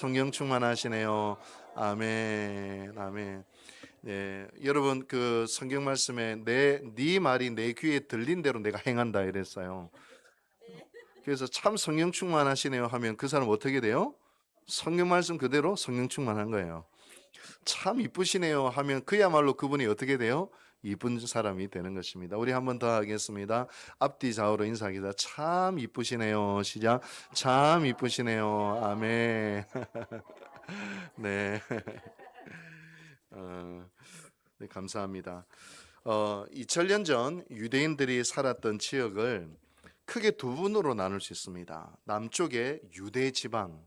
성령 충만하시네요. 아멘, 아멘. 네, 여러분 그 성경 말씀에 네 말이 내 귀에 들린 대로 내가 행한다 이랬어요. 그래서 참 성령 충만하시네요 하면 그 사람 어떻게 돼요? 성경 말씀 그대로 성령 충만한 거예요. 참 이쁘시네요 하면 그야말로 그분이 어떻게 돼요? 이쁜 사람이 되는 것입니다. 우리 한 번 더 하겠습니다. 앞뒤 좌우로 인사하기다. 참 이쁘시네요. 시작. 참 이쁘시네요. 아멘. 네. 어, 네, 감사합니다. 2000년 전 유대인들이 살았던 지역을 크게 두 분으로 나눌 수 있습니다. 남쪽의 유대 지방,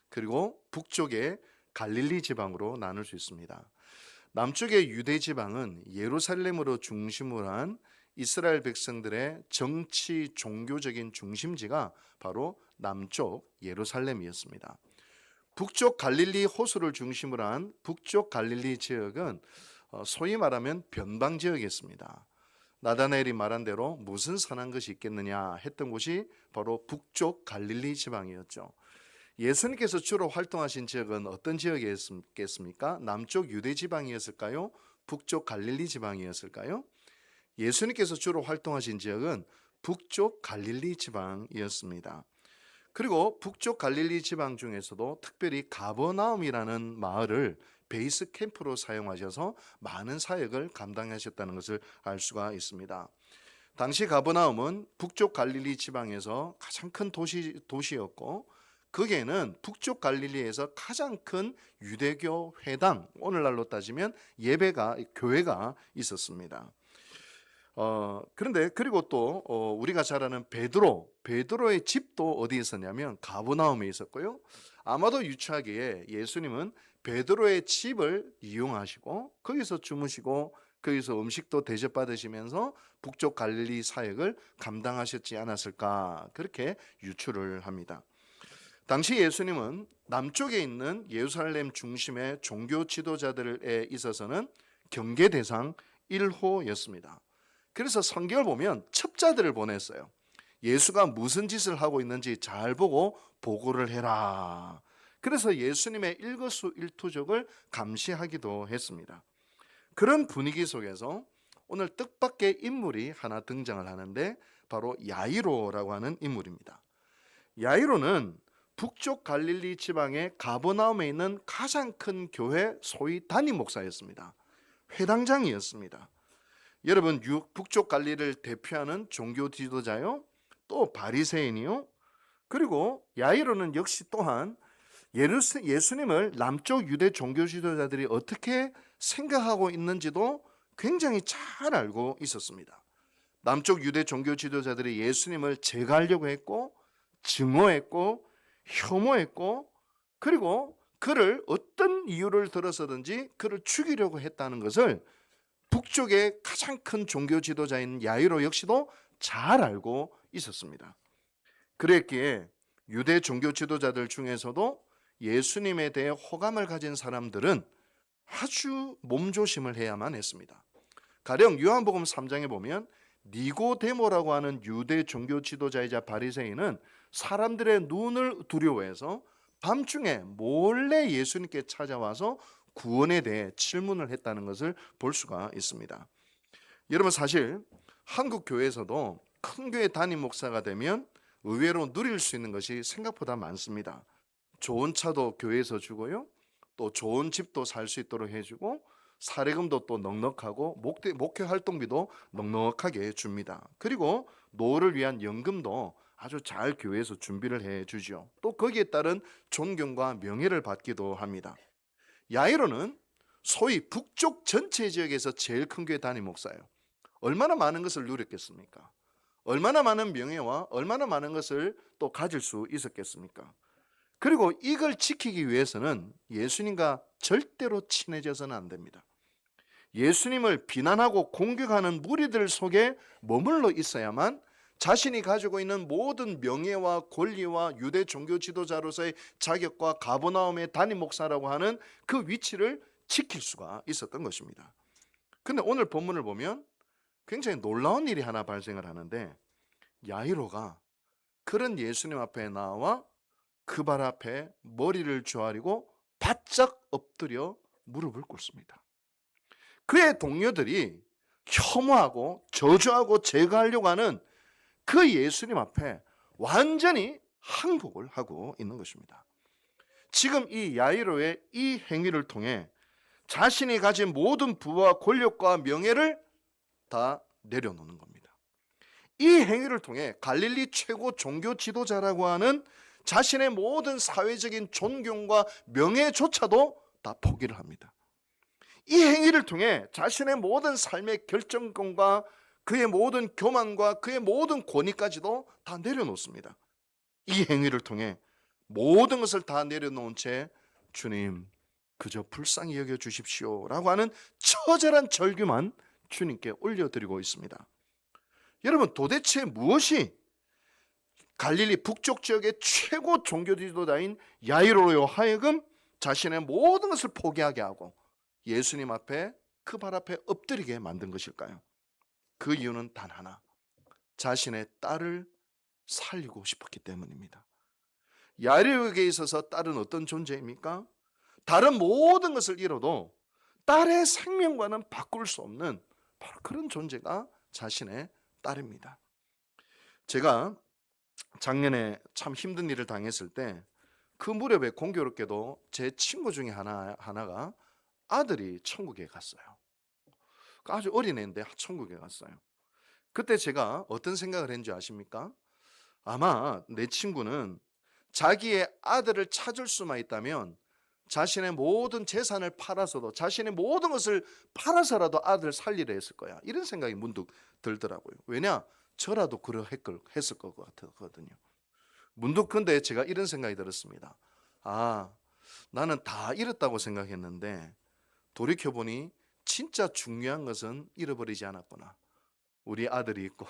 그리고 북쪽의 갈릴리 지방으로 나눌 수 있습니다. 남쪽의 유대 지방은 예루살렘으로 중심으로 한 이스라엘 백성들의 정치 종교적인 중심지가 바로 남쪽 예루살렘이었습니다. 북쪽 갈릴리 호수를 중심으로 한 북쪽 갈릴리 지역은 소위 말하면 변방 지역이었습니다. 나다나엘이 말한 대로 무슨 선한 것이 있겠느냐 했던 곳이 바로 북쪽 갈릴리 지방이었죠. 예수님께서 주로 활동하신 지역은 어떤 지역이었겠습니까? 남쪽 유대 지방이었을까요? 북쪽 갈릴리 지방이었을까요? 예수님께서 주로 활동하신 지역은 북쪽 갈릴리 지방이었습니다. 그리고 북쪽 갈릴리 지방 중에서도 특별히 가버나움이라는 마을을 베이스 캠프로 사용하셔서 많은 사역을 감당하셨다는 것을 알 수가 있습니다. 당시 가버나움은 북쪽 갈릴리 지방에서 가장 큰 도시였고, 거기에는 북쪽 갈릴리에서 가장 큰 유대교 회당, 오늘날로 따지면 교회가 있었습니다. 그런데 그리고 또 우리가 잘 아는 베드로의 집도 어디에 있었냐면 가버나움에 있었고요. 아마도 유추하기에 예수님은 베드로의 집을 이용하시고 거기서 주무시고 거기서 음식도 대접받으시면서 북쪽 갈릴리 사역을 감당하셨지 않았을까, 그렇게 유추를 합니다. 당시 예수님은 남쪽에 있는 예루살렘 중심의 종교 지도자들에 있어서는 경계 대상 1호였습니다. 그래서 성경을 보면 첩자들을 보냈어요. 예수가 무슨 짓을 하고 있는지 잘 보고 보고를 해라. 그래서 예수님의 일거수일투족을 감시하기도 했습니다. 그런 분위기 속에서 오늘 뜻밖의 인물이 하나 등장을 하는데 바로 야이로라고 하는 인물입니다. 야이로는 북쪽 갈릴리 지방의 가버나움에 있는 가장 큰 교회 소위 담임 목사였습니다. 회당장이었습니다. 여러분, 북쪽 갈릴리를 대표하는 종교 지도자요, 또 바리새인이요, 그리고 야이로는 역시 또한 예수님을 남쪽 유대 종교 지도자들이 어떻게 생각하고 있는지도 굉장히 잘 알고 있었습니다. 남쪽 유대 종교 지도자들이 예수님을 제거하려고 했고, 증오했고, 혐오했고, 그리고 그를 어떤 이유를 들어서든지 그를 죽이려고 했다는 것을 북쪽의 가장 큰 종교 지도자인 야이로 역시도 잘 알고 있었습니다. 그랬기에 유대 종교 지도자들 중에서도 예수님에 대해 호감을 가진 사람들은 아주 몸조심을 해야만 했습니다. 가령 요한복음 3장에 보면 니고데모라고 하는 유대 종교 지도자이자 바리새인은 사람들의 눈을 두려워해서 밤중에 몰래 예수님께 찾아와서 구원에 대해 질문을 했다는 것을 볼 수가 있습니다. 여러분, 사실 한국 교회에서도 큰 교회 담임 목사가 되면 의외로 누릴 수 있는 것이 생각보다 많습니다. 좋은 차도 교회에서 주고요, 또 좋은 집도 살 수 있도록 해주고, 사례금도 또 넉넉하고 목회 활동비도 넉넉하게 줍니다. 그리고 노후를 위한 연금도 아주 잘 교회에서 준비를 해주죠. 또 거기에 따른 존경과 명예를 받기도 합니다. 야이로는 소위 북쪽 전체 지역에서 제일 큰 교회 담임 목사예요. 얼마나 많은 것을 누렸겠습니까? 얼마나 많은 명예와 얼마나 많은 것을 또 가질 수 있었겠습니까? 그리고 이걸 지키기 위해서는 예수님과 절대로 친해져서는 안 됩니다. 예수님을 비난하고 공격하는 무리들 속에 머물러 있어야만 자신이 가지고 있는 모든 명예와 권리와 유대 종교 지도자로서의 자격과 가버나움의 담임 목사라고 하는 그 위치를 지킬 수가 있었던 것입니다. 근데 오늘 본문을 보면 굉장히 놀라운 일이 하나 발생을 하는데, 야이로가 그런 예수님 앞에 나와 그 발 앞에 머리를 조아리고 바짝 엎드려 무릎을 꿇습니다. 그의 동료들이 혐오하고 저주하고 제거하려고 하는 그 예수님 앞에 완전히 항복을 하고 있는 것입니다. 지금 이 야이로의 이 행위를 통해 자신이 가진 모든 부와 권력과 명예를 다 내려놓는 겁니다. 이 행위를 통해 갈릴리 최고 종교 지도자라고 하는 자신의 모든 사회적인 존경과 명예조차도 다 포기를 합니다. 이 행위를 통해 자신의 모든 삶의 결정권과 그의 모든 교만과 그의 모든 권위까지도 다 내려놓습니다. 이 행위를 통해 모든 것을 다 내려놓은 채 주님 그저 불쌍히 여겨주십시오 라고 하는 처절한 절규만 주님께 올려드리고 있습니다. 여러분, 도대체 무엇이 갈릴리 북쪽 지역의 최고 종교 지도자인 야이로로 하여금 자신의 모든 것을 포기하게 하고 예수님 앞에 그 발 앞에 엎드리게 만든 것일까요? 그 이유는 단 하나, 자신의 딸을 살리고 싶었기 때문입니다. 야이로에게 있어서 딸은 어떤 존재입니까? 다른 모든 것을 잃어도 딸의 생명과는 바꿀 수 없는 바로 그런 존재가 자신의 딸입니다. 제가 작년에 참 힘든 일을 당했을 때 그 무렵에 공교롭게도 제 친구 중에 하나가 아들이 천국에 갔어요. 아주 어린 애인데 천국에 갔어요. 그때 제가 어떤 생각을 했는지 아십니까? 아마 내 친구는 자기의 아들을 찾을 수만 있다면 자신의 모든 재산을 팔아서도, 자신의 모든 것을 팔아서라도 아들을 살리려 했을 거야. 이런 생각이 문득 들더라고요. 왜냐? 저라도 했을 것 같거든요. 문득 근데 제가 이런 생각이 들었습니다. 아, 나는 다 잃었다고 생각했는데 돌이켜보니 진짜 중요한 것은 잃어버리지 않았구나. 우리 아들이 있고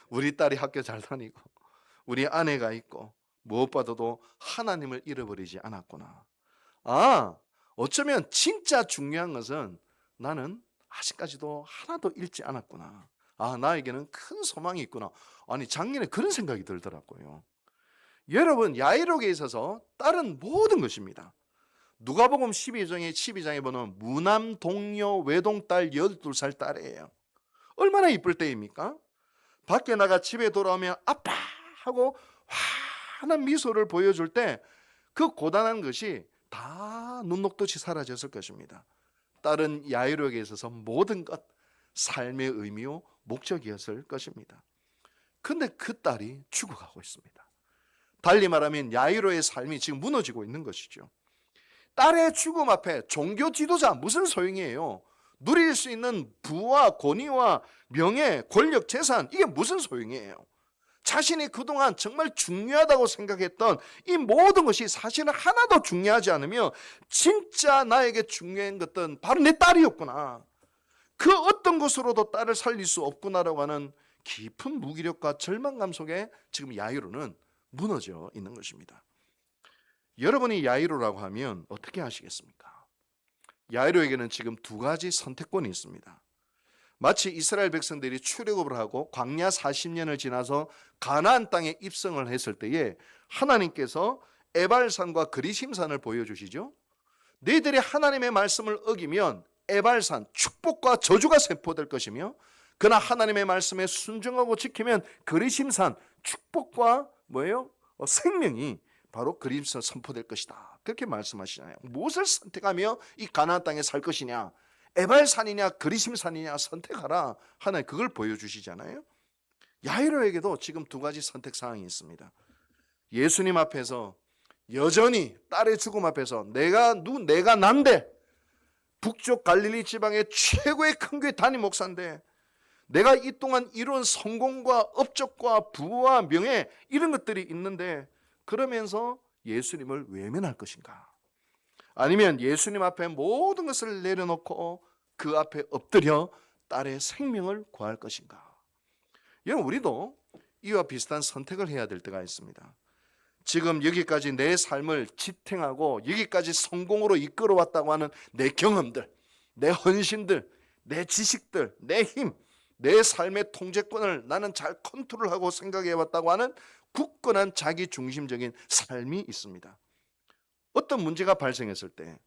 우리 딸이 학교 잘 다니고 우리 아내가 있고 무엇보다도 하나님을 잃어버리지 않았구나. 아, 어쩌면 진짜 중요한 것은 나는 아직까지도 하나도 잃지 않았구나. 아, 나에게는 큰 소망이 있구나. 아니, 작년에 그런 생각이 들더라고요. 여러분, 야이로에게 있어서 딸은 모든 것입니다. 누가복음 12장에 보면 무남 동료 외동딸 12살 딸이에요. 얼마나 이쁠 때입니까? 밖에 나가 집에 돌아오면 아빠 하고 환한 미소를 보여줄 때 그 고단한 것이 다 눈 녹듯이 사라졌을 것입니다. 딸은 야이로에게 있어서 모든 것, 삶의 의미요 목적이었을 것입니다. 근데 그 딸이 죽어가고 있습니다. 달리 말하면 야이로의 삶이 지금 무너지고 있는 것이죠. 딸의 죽음 앞에 종교 지도자 무슨 소용이에요? 누릴 수 있는 부와 권위와 명예, 권력, 재산, 이게 무슨 소용이에요? 자신이 그동안 정말 중요하다고 생각했던 이 모든 것이 사실은 하나도 중요하지 않으며 진짜 나에게 중요한 것은 바로 내 딸이었구나. 그 어떤 것으로도 딸을 살릴 수 없구나라고 하는 깊은 무기력과 절망감 속에 지금 야이로는 무너져 있는 것입니다. 여러분이 야이로라고 하면 어떻게 하시겠습니까? 야이로에게는 지금 두 가지 선택권이 있습니다. 마치 이스라엘 백성들이 출애굽을 하고 광야 40년을 지나서 가나안 땅에 입성을 했을 때에 하나님께서 에발산과 그리심산을 보여주시죠. 너희들이 하나님의 말씀을 어기면 에발산, 축복과 저주가 선포될 것이며 그러나 하나님의 말씀에 순종하고 지키면 그리심산, 축복과 생명이 바로 그리심산 선포될 것이다. 그렇게 말씀하시잖아요. 무엇을 선택하며 이 가나안 땅에 살 것이냐, 에발산이냐 그리심산이냐 선택하라. 하나님 그걸 보여주시잖아요. 야이로에게도 지금 두 가지 선택 사항이 있습니다. 예수님 앞에서 여전히 딸의 죽음 앞에서 내가 난데 북쪽 갈릴리 지방의 최고의 큰 교회 담임 목사인데 내가 이 동안 이룬 성공과 업적과 부와 명예 이런 것들이 있는데 그러면서 예수님을 외면할 것인가? 아니면 예수님 앞에 모든 것을 내려놓고 그 앞에 엎드려 딸의 생명을 구할 것인가? 여러분, 우리도 이와 비슷한 선택을 해야 될 때가 있습니다. 지금 여기까지 내 삶을 지탱하고 여기까지 성공으로 이끌어왔다고 하는 내 경험들, 내 헌신들, 내 지식들, 내 힘, 내 삶의 통제권을 나는 잘 컨트롤하고 생각해왔다고 하는 굳건한 자기 중심적인 삶이 있습니다. 어떤 문제가 발생했을 때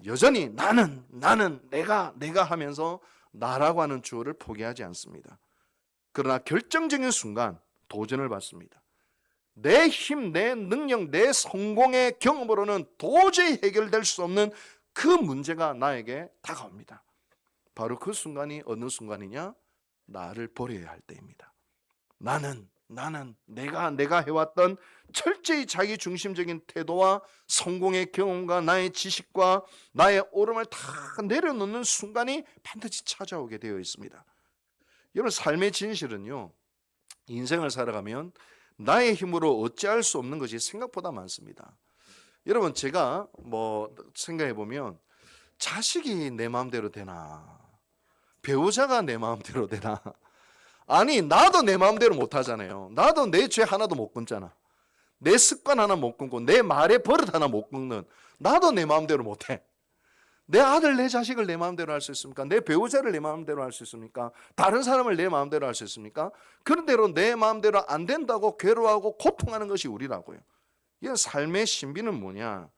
여전히 나는 내가 하면서 나라고 하는 주어를 포기하지 않습니다. 그러나 결정적인 순간 도전을 받습니다. 내 힘, 내 능력, 내 성공의 경험으로는 도저히 해결될 수 없는 그 문제가 나에게 다가옵니다. 바로 그 순간이 어느 순간이냐? 나를 버려야 할 때입니다. 나는 내가 해왔던 철저히 자기 중심적인 태도와 성공의 경험과 나의 지식과 나의 오름을 다 내려놓는 순간이 반드시 찾아오게 되어 있습니다. 여러분, 삶의 진실은요, 인생을 살아가면 나의 힘으로 어찌할 수 없는 것이 생각보다 많습니다. 여러분, 제가 생각해 보면 자식이 내 마음대로 되나, 배우자가 내 마음대로 되나, 아니 나도 내 마음대로 못 하잖아요. 나도 내 죄 하나도 못 끊잖아. 내 습관 하나 못 끊고 내 말의 버릇 하나 못 끊는 나도 내 마음대로 못 해. 내 아들 내 자식을 내 마음대로 할 수 있습니까? 내 배우자를 내 마음대로 할 수 있습니까? 다른 사람을 내 마음대로 할 수 있습니까? 그런 대로 내 마음대로 안 된다고 괴로워하고 고통하는 것이 우리라고요. 이건 삶의 신비는 뭐냐?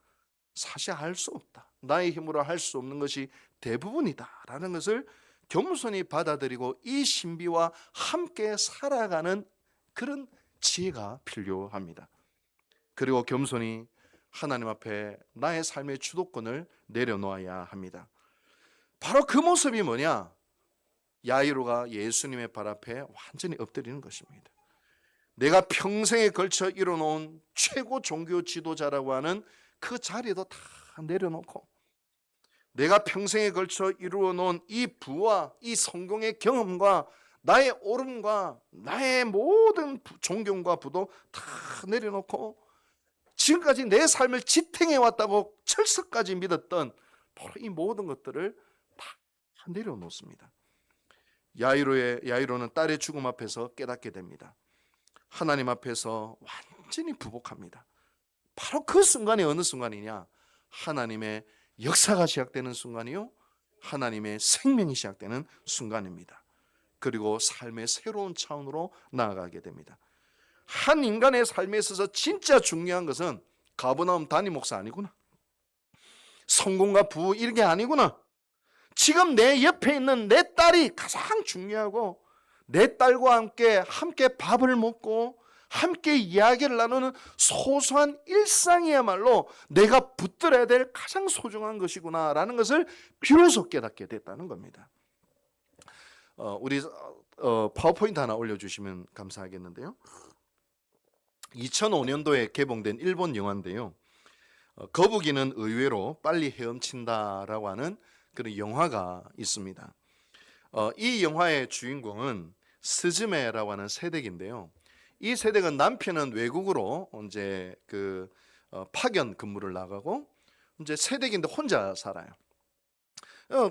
사실 할 수 없다. 나의 힘으로 할 수 없는 것이 대부분이다라는 것을 겸손히 받아들이고 이 신비와 함께 살아가는 그런 지혜가 필요합니다. 그리고 겸손히 하나님 앞에 나의 삶의 주도권을 내려놓아야 합니다. 바로 그 모습이 뭐냐? 야이로가 예수님의 발 앞에 완전히 엎드리는 것입니다. 내가 평생에 걸쳐 이뤄놓은 최고 종교 지도자라고 하는 그 자리도 다 내려놓고 내가 평생에 걸쳐 이루어 놓은 이 부와 이 성공의 경험과 나의 오름과 나의 모든 존경과 부도 다 내려놓고 지금까지 내 삶을 지탱해 왔다고 철석까지 믿었던 바로 이 모든 것들을 다 내려놓습니다. 야이로는 딸의 죽음 앞에서 깨닫게 됩니다. 하나님 앞에서 완전히 부복합니다. 바로 그 순간이 어느 순간이냐? 하나님의 역사가 시작되는 순간이요, 하나님의 생명이 시작되는 순간입니다. 그리고 삶의 새로운 차원으로 나아가게 됩니다. 한 인간의 삶에 있어서 진짜 중요한 것은 가버나움 담임 목사 아니구나, 성공과 부귀 이런 게 아니구나, 지금 내 옆에 있는 내 딸이 가장 중요하고 내 딸과 함께 밥을 먹고 함께 이야기를 나누는 소소한 일상이야말로 내가 붙들어야 될 가장 소중한 것이구나라는 것을 비로소 깨닫게 됐다는 겁니다. 우리 파워포인트 하나 올려주시면 감사하겠는데요. 2005년도에 개봉된 일본 영화인데요. 거북이는 의외로 빨리 헤엄친다라고 하는 그런 영화가 있습니다. 이 영화의 주인공은 스즈메라고 하는 새댁인데요. 이 새댁은 남편은 외국으로 이제 파견 근무를 나가고 이제 새댁인데 혼자 살아요.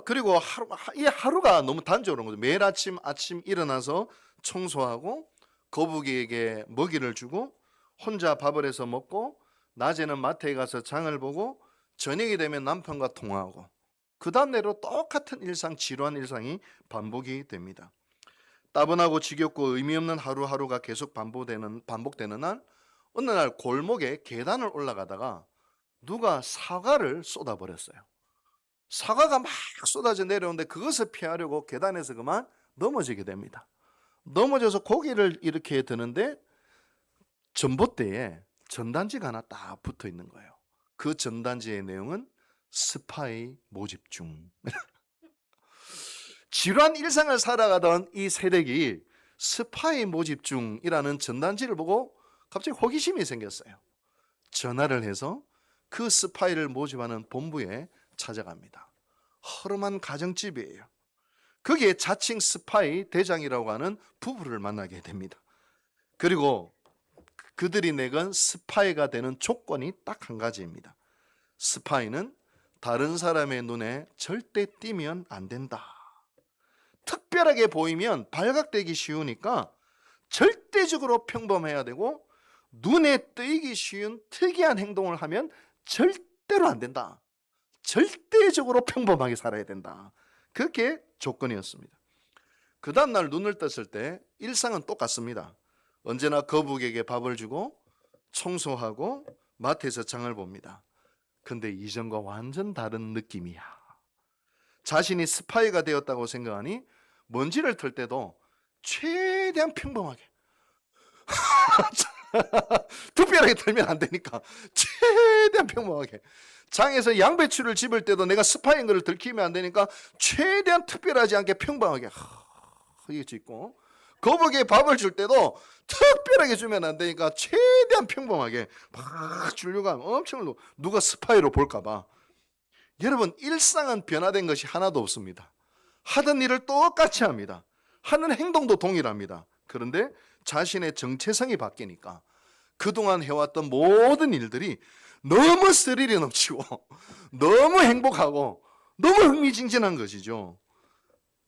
그리고 하루가 너무 단조로운 거죠. 매일 아침 일어나서 청소하고 거북이에게 먹이를 주고 혼자 밥을 해서 먹고 낮에는 마트에 가서 장을 보고 저녁이 되면 남편과 통화하고 그 다음 내로 똑같은 일상, 지루한 일상이 반복이 됩니다. 따분하고 지겹고 의미 없는 하루하루가 계속 반복되는 날, 어느 날 골목에 계단을 올라가다가 누가 사과를 쏟아버렸어요. 사과가 막 쏟아져 내려오는데 그것을 피하려고 계단에서 그만 넘어지게 됩니다. 넘어져서 고개를 이렇게 드는데 전봇대에 전단지가 하나 딱 붙어 있는 거예요. 그 전단지의 내용은 스파이 모집 중. 지루한 일상을 살아가던 이 세력이 스파이 모집 중이라는 전단지를 보고 갑자기 호기심이 생겼어요. 전화를 해서 그 스파이를 모집하는 본부에 찾아갑니다. 허름한 가정집이에요. 거기에 자칭 스파이 대장이라고 하는 부부를 만나게 됩니다. 그리고 그들이 내건 스파이가 되는 조건이 딱 한 가지입니다. 스파이는 다른 사람의 눈에 절대 띄면 안 된다. 특별하게 보이면 발각되기 쉬우니까 절대적으로 평범해야 되고 눈에 띄기 쉬운 특이한 행동을 하면 절대로 안 된다. 절대적으로 평범하게 살아야 된다. 그게 조건이었습니다. 그 다음날 눈을 떴을 때 일상은 똑같습니다. 언제나 거북에게 밥을 주고 청소하고 마트에서 장을 봅니다. 근데 이전과 완전 다른 느낌이야. 자신이 스파이가 되었다고 생각하니 먼지를 털 때도 최대한 평범하게 특별하게 털면 안 되니까 최대한 평범하게, 장에서 양배추를 집을 때도 내가 스파인 것을 들키면 안 되니까 최대한 특별하지 않게 평범하게 이게 짓고, 거북이에 밥을 줄 때도 특별하게 주면 안 되니까 최대한 평범하게 막 주려고 하면 엄청 누가 스파이로 볼까봐. 여러분, 일상은 변화된 것이 하나도 없습니다. 하던 일을 똑같이 합니다. 하는 행동도 동일합니다. 그런데 자신의 정체성이 바뀌니까 그동안 해왔던 모든 일들이 너무 스릴이 넘치고 너무 행복하고 너무 흥미진진한 것이죠.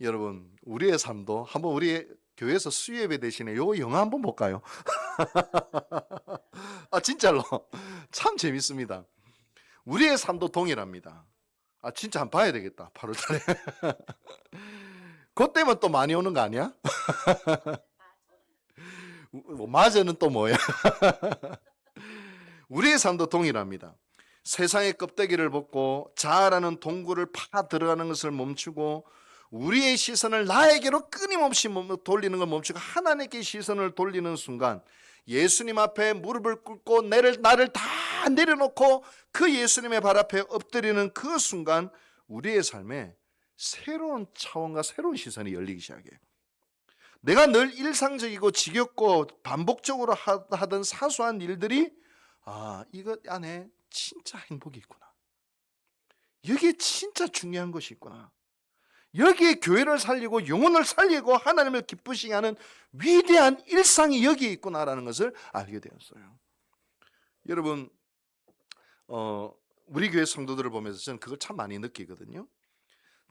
여러분, 우리의 삶도 한번 우리 교회에서 수요예배 대신에 요 영화 한번 볼까요? 진짜로 참 재밌습니다. 우리의 삶도 동일합니다. 진짜 한번 봐야 되겠다, 8월달에. 그때면 또 많이 오는 거 아니야? 맞아는 또 뭐야? 우리의 삶도 동일합니다. 세상의 껍데기를 벗고 자아라는 동굴을 파 들어가는 것을 멈추고 우리의 시선을 나에게로 끊임없이 돌리는 걸 멈추고 하나님께 시선을 돌리는 순간, 예수님 앞에 무릎을 꿇고 나를 다 내려놓고 그 예수님의 발 앞에 엎드리는 그 순간 우리의 삶에 새로운 차원과 새로운 시선이 열리기 시작해요. 내가 늘 일상적이고 지겹고 반복적으로 하던 사소한 일들이 이것 안에 진짜 행복이 있구나. 여기에 진짜 중요한 것이 있구나. 여기에 교회를 살리고 영혼을 살리고 하나님을 기쁘시게 하는 위대한 일상이 여기에 있구나라는 것을 알게 되었어요. 여러분, 우리 교회 성도들을 보면서 저는 그걸 참 많이 느끼거든요.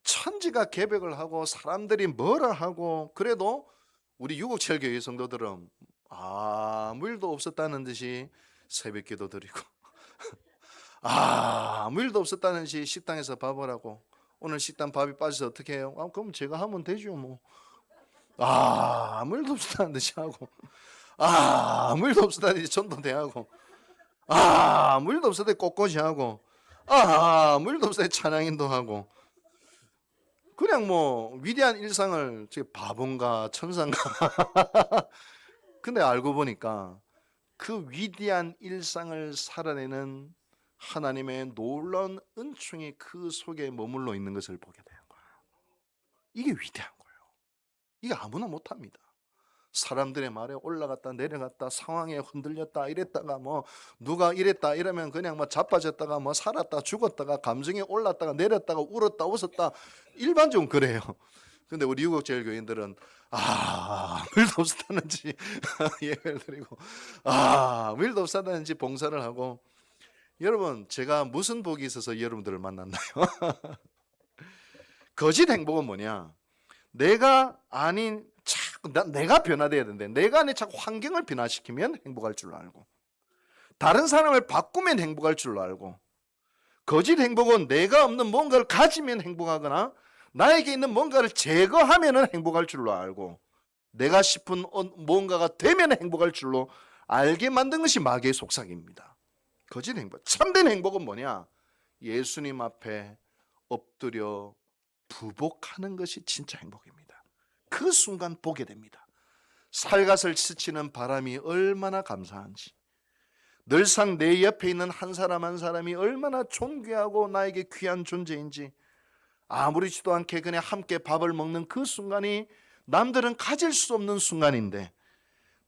천지가 개벽을 하고 사람들이 뭐라 하고 그래도 우리 유곡철교회 성도들은 아무 일도 없었다는 듯이 새벽기도 드리고 아무 일도 없었다는 듯이 식당에서 밥을 하고, 오늘 식당 밥이 빠져서 어떻게 해요? 그럼 제가 하면 되죠 뭐. 아무 일도 없었다는 듯이 하고, 아무 일도 없었다는 듯이 전도 대하고, 아무 일도 없었다는 듯이 꽃꽂이 하고, 아무 일도 없었다는 듯이 찬양인도 하고, 그냥 뭐 위대한 일상을 바본가 천사인가. 근데 알고 보니까 그 위대한 일상을 살아내는 하나님의 놀라운 은총이 그 속에 머물러 있는 것을 보게 되는 거예요. 이게 위대한 거예요. 이게 아무나 못합니다. 사람들의 말에 올라갔다 내려갔다, 상황에 흔들렸다 이랬다가 뭐 누가 이랬다 이러면 그냥 뭐 자빠졌다가 뭐 살았다 죽었다가 감정이 올랐다가 내렸다가 울었다 웃었다, 일반적으로 그래요. 근데 우리 유곡제일교인들은 아무 일도 없었다는지 예배를 드리고 아무 일도 없었다는지 봉사를 하고. 여러분, 제가 무슨 복이 있어서 여러분들을 만났나요? 거짓 행복은 뭐냐? 내가 아닌 내가 변화돼야 되는데 내가 아닌 자꾸 환경을 변화시키면 행복할 줄 알고, 다른 사람을 바꾸면 행복할 줄 알고, 거짓 행복은 내가 없는 뭔가를 가지면 행복하거나 나에게 있는 뭔가를 제거하면 행복할 줄로 알고, 내가 싶은 뭔가가 되면 행복할 줄로 알게 만든 것이 마귀의 속삭입니다. 거짓 행복. 참된 행복은 뭐냐? 예수님 앞에 엎드려 부복하는 것이 진짜 행복입니다. 그 순간 보게 됩니다. 살갗을 스치는 바람이 얼마나 감사한지, 늘상 내 옆에 있는 한 사람 한 사람이 얼마나 존귀하고 나에게 귀한 존재인지, 아무렇지도 않게 그냥 함께 밥을 먹는 그 순간이 남들은 가질 수 없는 순간인데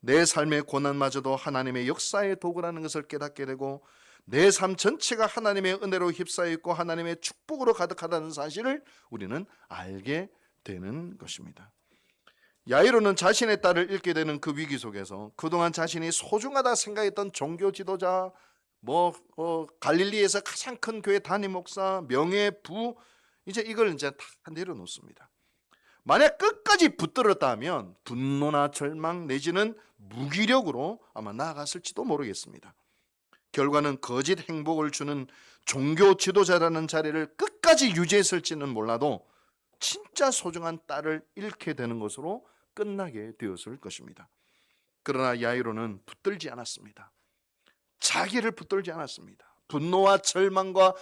내 삶의 고난마저도 하나님의 역사의 도구라는 것을 깨닫게 되고, 내 삶 전체가 하나님의 은혜로 휩싸여 있고 하나님의 축복으로 가득하다는 사실을 우리는 알게 되는 것입니다. 야이로는 자신의 딸을 잃게 되는 그 위기 속에서 그동안 자신이 소중하다 생각했던 종교 지도자, 갈릴리에서 가장 큰 교회 담임 목사, 명예, 부, 이걸 다 내려놓습니다. 만약 끝까지 붙들었다 하면 분노나 절망 내지는 무기력으로 아마 나아갔을지도 모르겠습니다. 결과는 거짓 행복을 주는 종교 지도자라는 자리를 끝까지 유지했을지는 몰라도 진짜 소중한 딸을 잃게 되는 것으로 끝나게 되었을 것입니다. 그러나 야이로는 붙들지 않았습니다. 자기를 붙들지 않았습니다. 분노와 절망과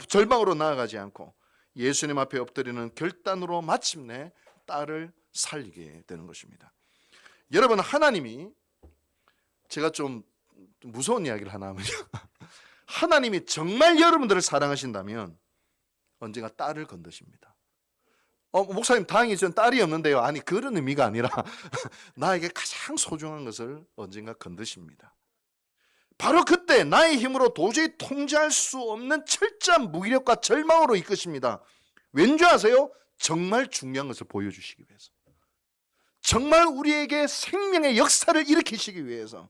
절망으로 나아가지 않고 예수님 앞에 엎드리는 결단으로 마침내 딸을 살리게 되는 것입니다. 여러분, 하나님이, 제가 좀 무서운 이야기를 하나 하면요, 하나님이 정말 여러분들을 사랑하신다면 언젠가 딸을 건드십니다. 목사님, 다행히 전 딸이 없는데요. 아니, 그런 의미가 아니라 나에게 가장 소중한 것을 언젠가 건드십니다. 바로 그때 나의 힘으로 도저히 통제할 수 없는 철저한 무기력과 절망으로 이끄십니다. 왠지 아세요? 정말 중요한 것을 보여주시기 위해서, 정말 우리에게 생명의 역사를 일으키시기 위해서,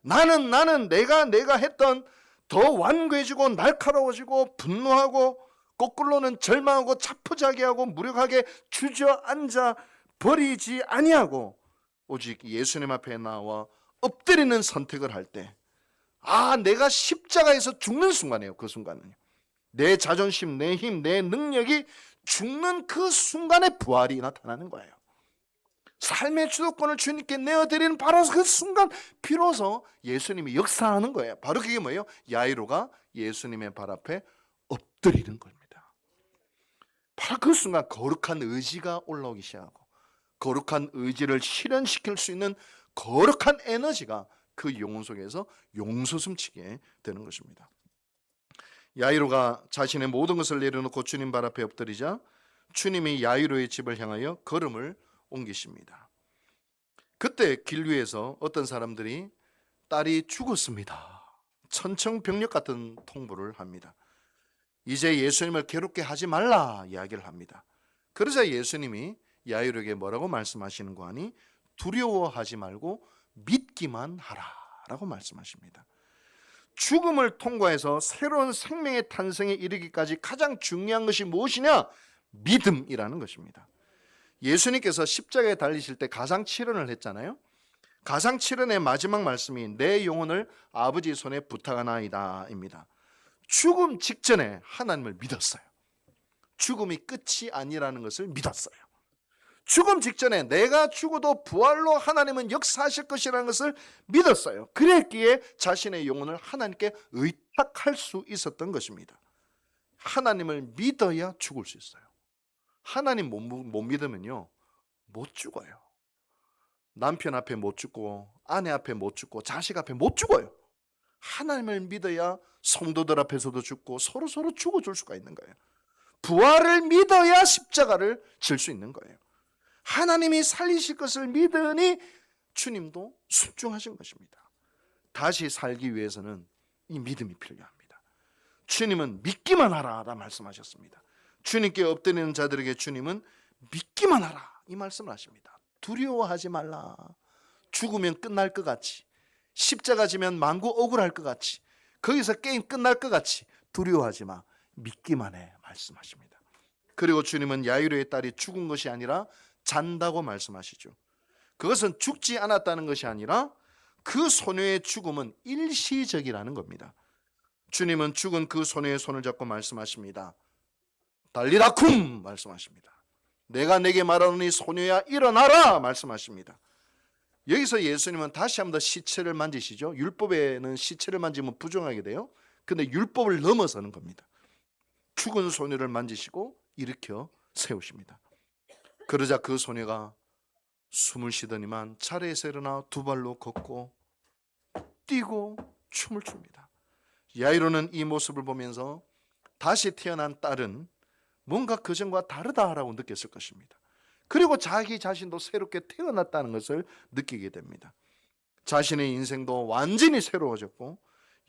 나는 내가 했던 더 완고해지고 날카로워지고 분노하고 거꾸로는 절망하고 자포자기하고 무력하게 주저앉아 버리지 아니하고 오직 예수님 앞에 나와 엎드리는 선택을 할 때, 내가 십자가에서 죽는 순간이에요. 그 순간은요, 내 자존심, 내 힘, 내 능력이 죽는 그 순간에 부활이 나타나는 거예요. 삶의 주도권을 주님께 내어드리는 바로 그 순간 비로소 예수님이 역사하는 거예요. 바로 그게 뭐예요? 야이로가 예수님의 발 앞에 엎드리는 겁니다. 바로 그 순간 거룩한 의지가 올라오기 시작하고, 거룩한 의지를 실현시킬 수 있는 거룩한 에너지가 그 영혼 속에서 용솟음치게 되는 것입니다. 야이로가 자신의 모든 것을 내려놓고 주님 발 앞에 엎드리자 주님이 야이로의 집을 향하여 걸음을 옮기십니다. 그때 길 위에서 어떤 사람들이 딸이 죽었습니다, 천청병력 같은 통보를 합니다. 이제 예수님을 괴롭게 하지 말라 이야기를 합니다. 그러자 예수님이 야이로에게 뭐라고 말씀하시는 거 아니? 두려워하지 말고 믿기만 하라 라고 말씀하십니다. 죽음을 통과해서 새로운 생명의 탄생에 이르기까지 가장 중요한 것이 무엇이냐? 믿음이라는 것입니다. 예수님께서 십자가에 달리실 때 가상칠언을 했잖아요. 가상칠언의 마지막 말씀이 내 영혼을 아버지 손에 부탁하나이다 입니다. 죽음 직전에 하나님을 믿었어요. 죽음이 끝이 아니라는 것을 믿었어요. 죽음 직전에 내가 죽어도 부활로 하나님은 역사하실 것이라는 것을 믿었어요. 그랬기에 자신의 영혼을 하나님께 의탁할 수 있었던 것입니다. 하나님을 믿어야 죽을 수 있어요. 하나님 못 믿으면요, 못 죽어요. 남편 앞에 못 죽고, 아내 앞에 못 죽고, 자식 앞에 못 죽어요. 하나님을 믿어야 성도들 앞에서도 죽고 서로 죽어줄 수가 있는 거예요. 부활을 믿어야 십자가를 질 수 있는 거예요. 하나님이 살리실 것을 믿으니 주님도 순종하신 것입니다. 다시 살기 위해서는 이 믿음이 필요합니다. 주님은 믿기만 하라 말씀하셨습니다. 주님께 엎드리는 자들에게 주님은 믿기만 하라 이 말씀을 하십니다. 두려워하지 말라. 죽으면 끝날 것 같이, 십자가 지면 만구 억울할 것 같이, 거기서 게임 끝날 것 같이 두려워하지 마, 믿기만 해 말씀하십니다. 그리고 주님은 야이로의 딸이 죽은 것이 아니라 잔다고 말씀하시죠. 그것은 죽지 않았다는 것이 아니라 그 소녀의 죽음은 일시적이라는 겁니다. 주님은 죽은 그 소녀의 손을 잡고 말씀하십니다. 달리다쿰 말씀하십니다. 내가 내게 말하노니 소녀야 일어나라 말씀하십니다. 여기서 예수님은 다시 한번 더 시체를 만지시죠. 율법에는 시체를 만지면 부정하게 돼요. 근데 율법을 넘어서는 겁니다. 죽은 소녀를 만지시고 일으켜 세우십니다. 그러자 그 소녀가 숨을 쉬더니만 차례에서 일어나 두 발로 걷고 뛰고 춤을 춥니다. 야이로는 이 모습을 보면서 다시 태어난 딸은 뭔가 그전과 다르다라고 느꼈을 것입니다. 그리고 자기 자신도 새롭게 태어났다는 것을 느끼게 됩니다. 자신의 인생도 완전히 새로워졌고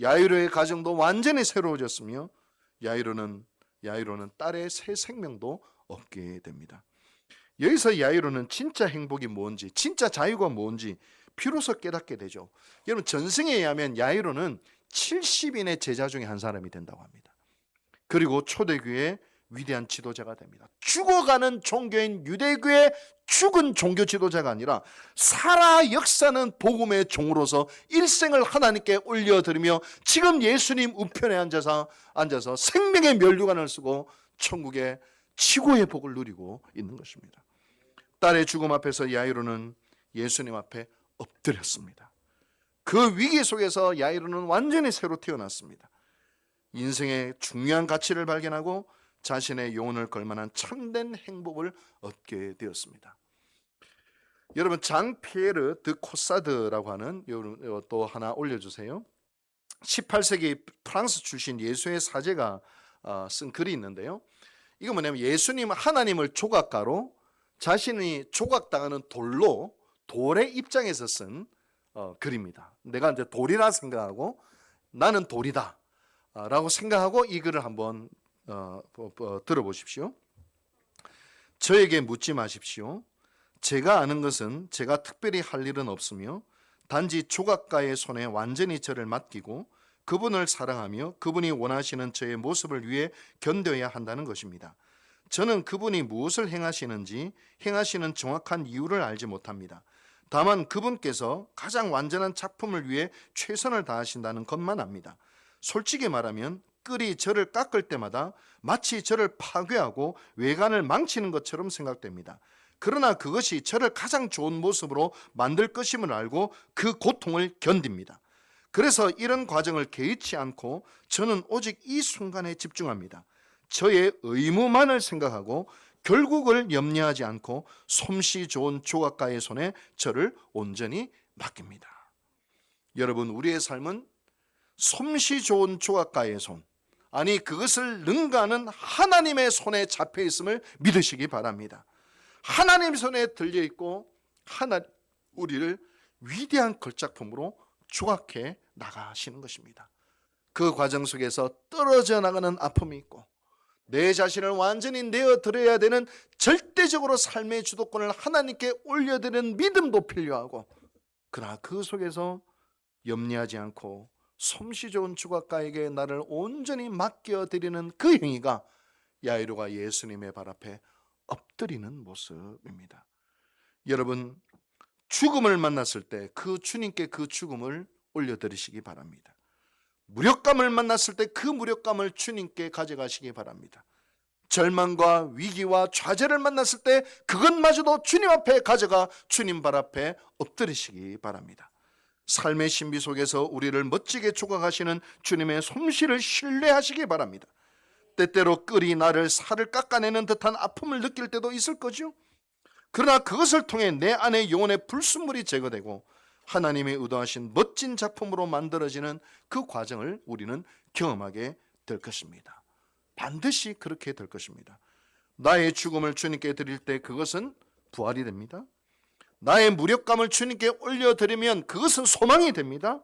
야이로의 가정도 완전히 새로워졌으며 야이로는 딸의 새 생명도 얻게 됩니다. 여기서 야이로는 진짜 행복이 뭔지, 진짜 자유가 뭔지 비로소 깨닫게 되죠. 여러분, 전승에 의하면 야이로는 70인의 제자 중에 한 사람이 된다고 합니다. 그리고 초대교회의 위대한 지도자가 됩니다. 죽어가는 종교인 유대교의 죽은 종교 지도자가 아니라 살아 역사는 복음의 종으로서 일생을 하나님께 올려드리며 지금 예수님 우편에 앉아서 생명의 면류관을 쓰고 천국의 최고의 복을 누리고 있는 것입니다. 딸의 죽음 앞에서 야이로는 예수님 앞에 엎드렸습니다. 그 위기 속에서 야이로는 완전히 새로 태어났습니다. 인생의 중요한 가치를 발견하고 자신의 영혼을 걸만한 참된 행복을 얻게 되었습니다. 여러분, 장 피에르 드 코사드라고 하는, 또 하나 올려주세요. 18세기 프랑스 출신 예수의 사제가 쓴 글이 있는데요. 이거 뭐냐면 예수님, 하나님을 조각가로 자신이 조각당하는 돌의 입장에서 쓴 글입니다. 내가 이제 돌이라 생각하고 나는 돌이다 라고 생각하고 이 글을 한번 들어보십시오. 저에게 묻지 마십시오. 제가 아는 것은 제가 특별히 할 일은 없으며 단지 조각가의 손에 완전히 저를 맡기고 그분을 사랑하며 그분이 원하시는 저의 모습을 위해 견뎌야 한다는 것입니다. 저는 그분이 무엇을 행하시는지 행하시는 정확한 이유를 알지 못합니다. 다만 그분께서 가장 완전한 작품을 위해 최선을 다하신다는 것만 압니다. 솔직히 말하면 끌이 저를 깎을 때마다 마치 저를 파괴하고 외관을 망치는 것처럼 생각됩니다. 그러나 그것이 저를 가장 좋은 모습으로 만들 것임을 알고 그 고통을 견딥니다. 그래서 이런 과정을 개의치 않고 저는 오직 이 순간에 집중합니다. 저의 의무만을 생각하고 결국을 염려하지 않고 솜씨 좋은 조각가의 손에 저를 온전히 맡깁니다. 여러분, 우리의 삶은 솜씨 좋은 조각가의 손, 아니 그것을 능가하는 하나님의 손에 잡혀 있음을 믿으시기 바랍니다. 하나님 손에 들려 있고 우리를 위대한 걸작품으로 조각해 나가시는 것입니다. 그 과정 속에서 떨어져 나가는 아픔이 있고 내 자신을 완전히 내어드려야 되는 절대적으로 삶의 주도권을 하나님께 올려드리는 믿음도 필요하고, 그러나 그 속에서 염려하지 않고 솜씨 좋은 조각가에게 나를 온전히 맡겨드리는 그 행위가 야이로가 예수님의 발 앞에 엎드리는 모습입니다. 여러분, 죽음을 만났을 때 그 주님께 그 죽음을 올려드리시기 바랍니다. 무력감을 만났을 때 그 무력감을 주님께 가져가시기 바랍니다. 절망과 위기와 좌절을 만났을 때 그것마저도 주님 앞에 가져가 주님 발 앞에 엎드리시기 바랍니다. 삶의 신비 속에서 우리를 멋지게 조각하시는 주님의 솜씨를 신뢰하시기 바랍니다. 때때로 끌이 나를 살을 깎아내는 듯한 아픔을 느낄 때도 있을 거죠. 그러나 그것을 통해 내 안의 영혼의 불순물이 제거되고 하나님이 의도하신 멋진 작품으로 만들어지는 그 과정을 우리는 경험하게 될 것입니다. 반드시 그렇게 될 것입니다. 나의 죽음을 주님께 드릴 때 그것은 부활이 됩니다. 나의 무력감을 주님께 올려드리면 그것은 소망이 됩니다.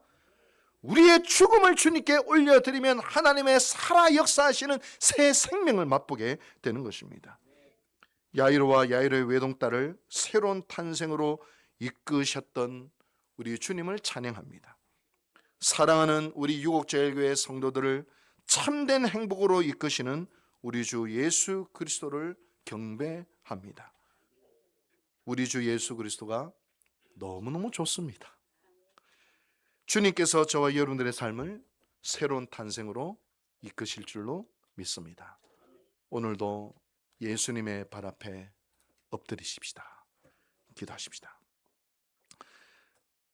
우리의 죽음을 주님께 올려드리면 하나님의 살아 역사하시는 새 생명을 맛보게 되는 것입니다. 야이로와 야이로의 외동딸을 새로운 탄생으로 이끄셨던 우리 주님을 찬양합니다. 사랑하는 우리 유곡제일교회 성도들을 참된 행복으로 이끄시는 우리 주 예수 그리스도를 경배합니다. 우리 주 예수 그리스도가 너무너무 좋습니다. 주님께서 저와 여러분들의 삶을 새로운 탄생으로 이끄실 줄로 믿습니다. 오늘도 예수님의 발 앞에 엎드리십시다. 기도하십시다.